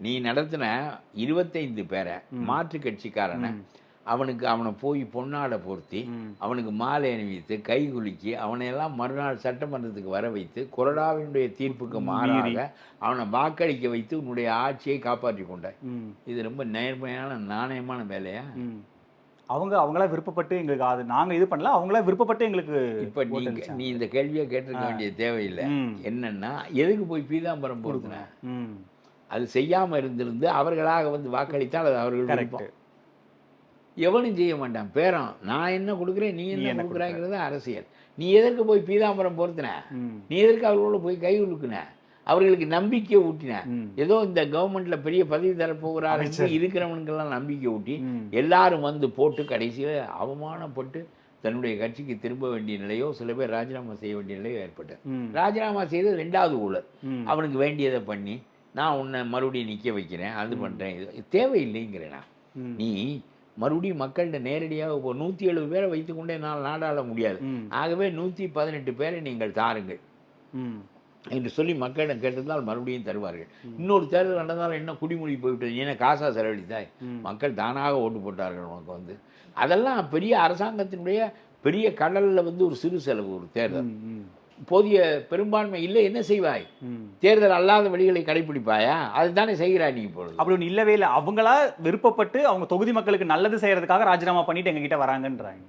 நீ நடத்தின 25 பேரை மாற்று கட்சிக்காரனை அவனை போய் பொன்னாடை பொருத்தி அவனுக்கு மாலை அணிவித்து கை குலுக்கி அவனையெல்லாம் மறுநாள் சட்டமன்றத்துக்கு வர வைத்து கொறடாவினுடைய தீர்ப்புக்கு மாறாக அவனை வாக்களிக்க வைத்து உன்னுடைய ஆட்சியை காப்பாற்றி கொண்டாய். இது ரொம்ப நேர்மையான நாணயமான வேலையா? அவங்களா விருப்பப்பட்டு எங்களுக்கு அது நாங்க இது பண்ணல, அவங்களா விருப்பப்பட்டு எங்களுக்கு. இப்ப நீ இந்த கேள்வியை கேட்டிருக்க வேண்டிய தேவையில்லை. என்னன்னா எதுக்கு போய் பீதாம்பரம் பொறுத்தின? அது செய்யாம இருந்திருந்து அவர்களாக வந்து வாக்களித்தால் அது அவர்கள் விருப்பம். எவனும் செய்ய மாட்டான். பேரம் நான் என்ன கொடுக்குறேன் நீ என்ன கொடுக்குறாங்கிறது அரசியல். நீ எதற்கு போய் பீதாம்பரம் பொறுத்தின? நீ எதற்கு அவர்களோட போய் கை உழுக்குன? அவர்களுக்கு நம்பிக்கை ஊட்டின. ஏதோ இந்த கவர்மெண்ட்ல பெரிய பதவி தரப்போகிறார் இருக்கிறவனுக்கெல்லாம் நம்பிக்கை ஊட்டி எல்லாரும் வந்து போட்டு கடைசியில் அவமானப்பட்டு தன்னுடைய கட்சிக்கு திரும்ப வேண்டிய நிலையோ சில பேர் ராஜினாமா செய்ய வேண்டிய நிலையோ ஏற்பட்டது. ராஜினாமா செய்தது 2வது ஊழல். அவனுக்கு வேண்டியதை பண்ணி நான் உன்னை மறுபடியும் நிற்க வைக்கிறேன், அது பண்ணுறேன், இது தேவையில்லைங்கிறேன். நீ மறுபடியும் மக்கள்கிட்ட நேரடியாக 170 பேரை வைத்துக்கொண்டே நாடாள முடியாது. ஆகவே 118 பேரை நீங்கள் தாருங்கள் என்று சொல்லி மக்களிடம் கேட்டதால் மறுபடியும் தருவார்கள். இன்னொரு தேர்தல் நடந்தாலும் என்ன குடிமொழி போய்விட்டது, நீ என்ன காசா செலவழித்தாய்? மக்கள் தானாக ஓட்டு போட்டார்கள் உனக்கு வந்து. அதெல்லாம் பெரிய அரசாங்கத்தினுடைய பெரிய கடலில் வந்து ஒரு சிறு செலவு. ஒரு தேர்தல் போதிய பெரும்பான்மை இல்லை, என்ன செய்வாய்? தேர்தல் அல்லாத வழிகளை கடைபிடிப்பாயா? அதுதானே செய்கிறாய் நீ. இப்பொழுது அப்படி ஒன்று இல்லவே இல்லை. அவங்களா விருப்பப்பட்டு அவங்க தொகுதி மக்களுக்கு நல்லது செய்யறதுக்காக ராஜினாமா பண்ணிட்டு எங்ககிட்ட வராங்கன்றாங்க.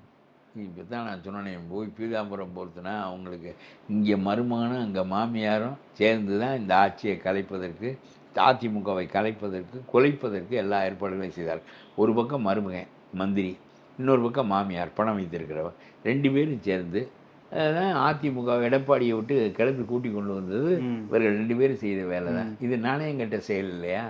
இப்போ தான் நான் சொன்னேன், போய் பீதாம்பரம் பொறுத்துனா அவங்களுக்கு இங்கே மருமகனும் அங்கே மாமியாரும் சேர்ந்து தான் இந்த ஆட்சியை கலைப்பதற்கு, அதிமுகவை கலைப்பதற்கு, குலைப்பதற்கு எல்லா ஏற்பாடுகளையும் செய்தார்கள். ஒரு பக்கம் மருமகன் மந்திரி, இன்னொரு பக்கம் மாமியார் பணம் வைத்திருக்கிறவர், 2 பேரும் சேர்ந்து அதிமுக எடப்பாடியை விட்டு கிளப்பி கூட்டி கொண்டு வந்தது இவர்கள் 2 பேரும் செய்த வேலை தான். இது நாணயம் கட்ட செயல் இல்லையா?